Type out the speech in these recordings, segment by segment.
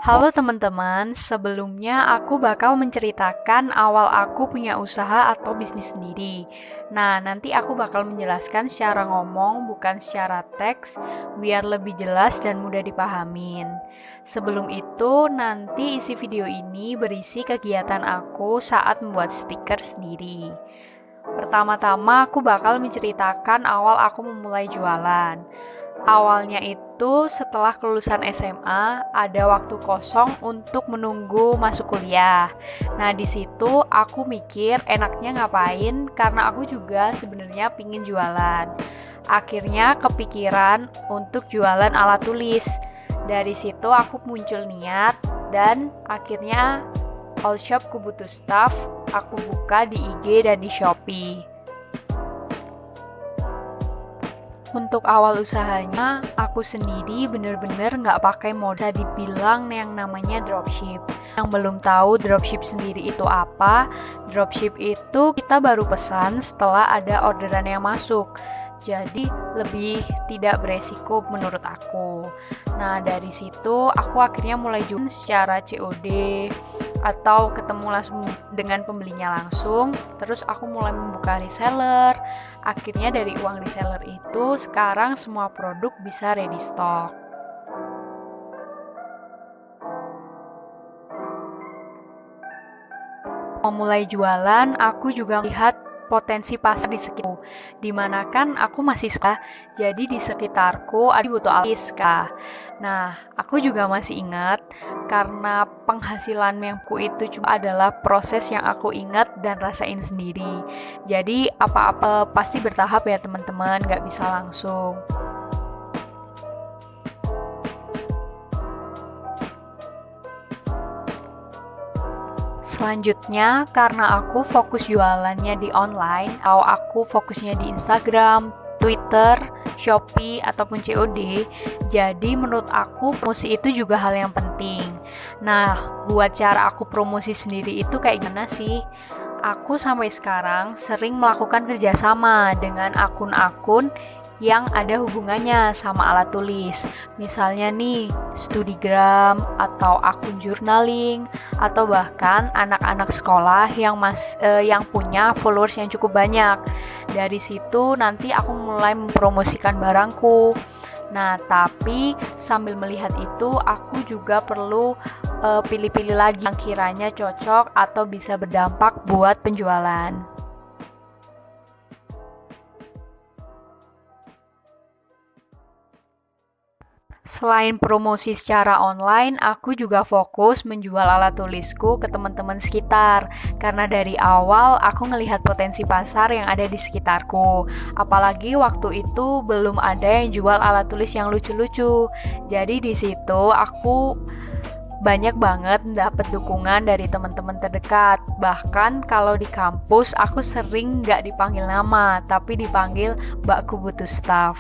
Halo teman-teman, sebelumnya aku bakal menceritakan awal aku punya usaha atau bisnis sendiri. Nah, nanti aku bakal menjelaskan secara ngomong, bukan secara teks, biar lebih jelas dan mudah dipahamin. Sebelum itu, nanti isi video ini berisi kegiatan aku saat membuat stiker sendiri. Pertama-tama aku bakal menceritakan awal aku memulai jualan. Awalnya itu setelah kelulusan SMA, ada waktu kosong untuk menunggu masuk kuliah. Nah, di situ aku mikir enaknya ngapain karena aku juga sebenarnya pingin jualan. Akhirnya kepikiran untuk jualan alat tulis. Dari situ aku muncul niat dan akhirnya all shop ku butuh staff, aku buka di IG dan di Shopee. Untuk awal usahanya, aku sendiri bener-bener nggak pakai modal, dibilang yang namanya dropship. Yang belum tahu dropship sendiri itu apa, dropship itu kita baru pesan setelah ada orderan yang masuk. Jadi lebih tidak beresiko menurut aku. Nah, dari situ aku akhirnya mulai jual secara COD atau ketemu langsung dengan pembelinya langsung. Terus aku mulai membuka reseller. Akhirnya dari uang reseller itu sekarang semua produk bisa ready stock. Memulai jualan, aku juga lihat potensi pasar di sekitarku. Dimana kan aku masih suka, jadi di sekitarku ada butuh alat. Nah, aku juga masih ingat karena penghasilan memku itu cuma adalah proses yang aku ingat dan rasain sendiri. Jadi apa-apa pasti bertahap ya teman-teman, gak bisa langsung. Selanjutnya, karena aku fokus jualannya di online, atau aku fokusnya di Instagram, Twitter, Shopee, ataupun COD, jadi menurut aku promosi itu juga hal yang penting. Nah, buat cara aku promosi sendiri itu kayak gimana sih? Aku sampai sekarang sering melakukan kerjasama dengan akun-akun yang ada hubungannya sama alat tulis. Misalnya nih, Studigram atau akun journaling atau bahkan anak-anak sekolah yang punya followers yang cukup banyak. Dari situ nanti aku mulai mempromosikan barangku. Nah, tapi sambil melihat itu aku juga perlu pilih-pilih lagi yang kiranya cocok atau bisa berdampak buat penjualan. Selain promosi secara online, aku juga fokus menjual alat tulisku ke teman-teman sekitar. Karena dari awal aku ngelihat potensi pasar yang ada di sekitarku. Apalagi waktu itu belum ada yang jual alat tulis yang lucu-lucu. Jadi di situ aku banyak banget dapat dukungan dari teman-teman terdekat. Bahkan kalau di kampus aku sering nggak dipanggil nama, tapi dipanggil Mbakku butuh staff.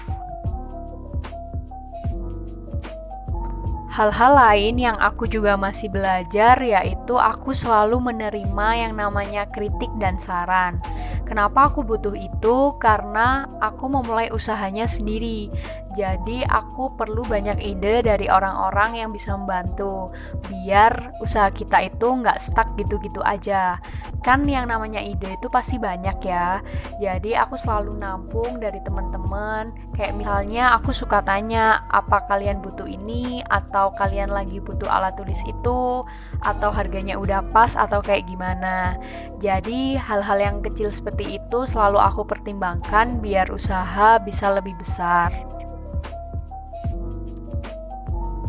Hal-hal lain yang aku juga masih belajar yaitu aku selalu menerima yang namanya kritik dan saran. Kenapa aku butuh itu? Karena aku memulai usahanya sendiri. Jadi aku perlu banyak ide dari orang-orang yang bisa membantu biar usaha kita itu nggak stuck gitu-gitu aja. Kan yang namanya ide itu pasti banyak ya. Jadi aku selalu nampung dari teman-teman. Kayak misalnya aku suka tanya, apa kalian butuh ini atau kalian lagi butuh alat tulis itu atau harganya udah pas atau kayak gimana. Jadi hal-hal yang kecil seperti itu selalu aku pertimbangkan biar usaha bisa lebih besar.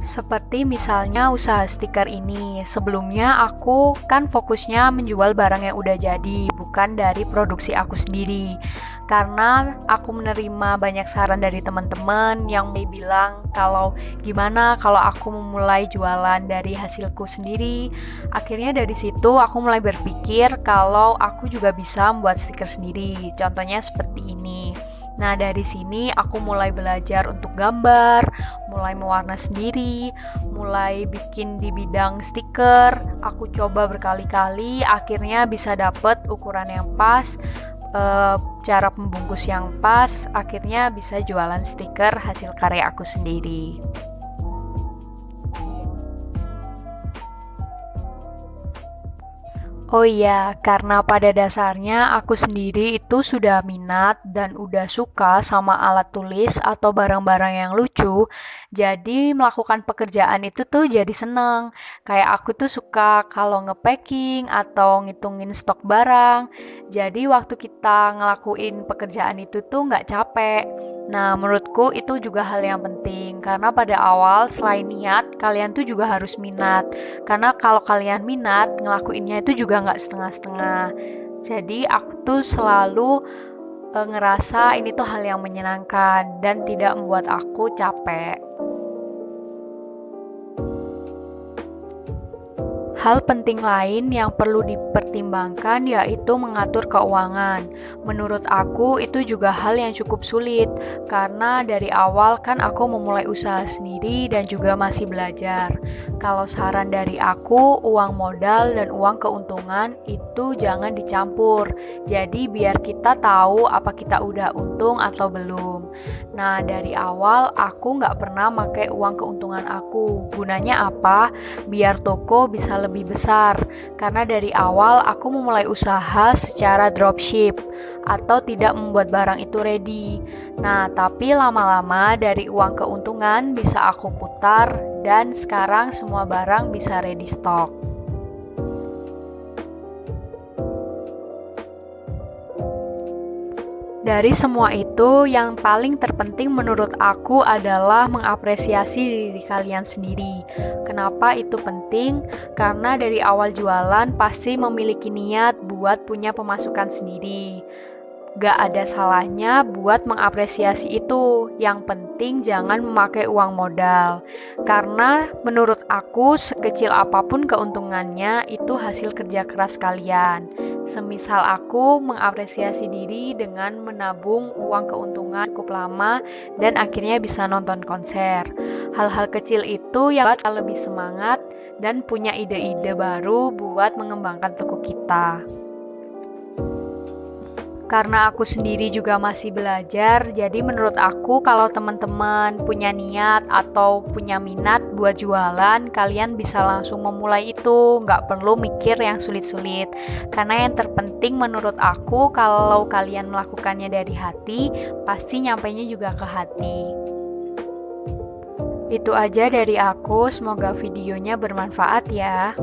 Seperti misalnya usaha stiker ini, sebelumnya aku kan fokusnya menjual barang yang udah jadi, bukan dari produksi aku sendiri. Karena aku menerima banyak saran dari teman-teman yang bilang kalau gimana kalau aku memulai jualan dari hasilku sendiri. Akhirnya dari situ aku mulai berpikir kalau aku juga bisa membuat stiker sendiri. Contohnya seperti ini. Nah, dari sini aku mulai belajar untuk gambar, mulai mewarna sendiri, mulai bikin di bidang stiker. Aku coba berkali-kali, akhirnya bisa dapet ukuran yang pas, cara pembungkus yang pas, akhirnya bisa jualan stiker hasil karya aku sendiri. Oh iya, karena pada dasarnya aku sendiri itu sudah minat dan udah suka sama alat tulis atau barang-barang yang lucu, jadi melakukan pekerjaan itu tuh jadi seneng. Kayak aku tuh suka kalau nge-packing atau ngitungin stok barang, jadi waktu kita ngelakuin pekerjaan itu tuh nggak capek. Nah, menurutku itu juga hal yang penting, karena pada awal selain niat, kalian tuh juga harus minat. Karena kalau kalian minat, ngelakuinnya itu juga nggak setengah-setengah. Jadi aku tuh selalu ngerasa ini tuh hal yang menyenangkan dan tidak membuat aku capek. Hal penting lain yang perlu dipertimbangkan yaitu mengatur keuangan. Menurut aku itu juga hal yang cukup sulit karena dari awal kan aku memulai usaha sendiri dan juga masih belajar. Kalau saran dari aku, uang modal dan uang keuntungan itu jangan dicampur. Jadi biar kita tahu apa kita udah untung atau belum. Nah, dari awal aku nggak pernah pakai uang keuntungan aku. Gunanya apa? Biar toko bisa lebih besar. Karena dari awal aku memulai usaha secara dropship atau tidak membuat barang itu ready. Nah, tapi lama-lama dari uang keuntungan bisa aku putar dan sekarang semua barang bisa ready stock. Dari semua itu, yang paling terpenting menurut aku adalah mengapresiasi diri kalian sendiri. Kenapa itu penting? Karena dari awal jualan pasti memiliki niat buat punya pemasukan sendiri. Gak ada salahnya buat mengapresiasi itu. Yang penting jangan memakai uang modal. Karena menurut aku sekecil apapun keuntungannya itu hasil kerja keras kalian. Semisal aku mengapresiasi diri dengan menabung uang keuntungan cukup lama dan akhirnya bisa nonton konser. Hal-hal kecil itu yang buat kita lebih semangat dan punya ide-ide baru buat mengembangkan toko kita. Karena aku sendiri juga masih belajar, jadi menurut aku kalau teman-teman punya niat atau punya minat buat jualan, kalian bisa langsung memulai itu, nggak perlu mikir yang sulit-sulit. Karena yang terpenting menurut aku kalau kalian melakukannya dari hati, pasti nyampainya juga ke hati. Itu aja dari aku, semoga videonya bermanfaat ya.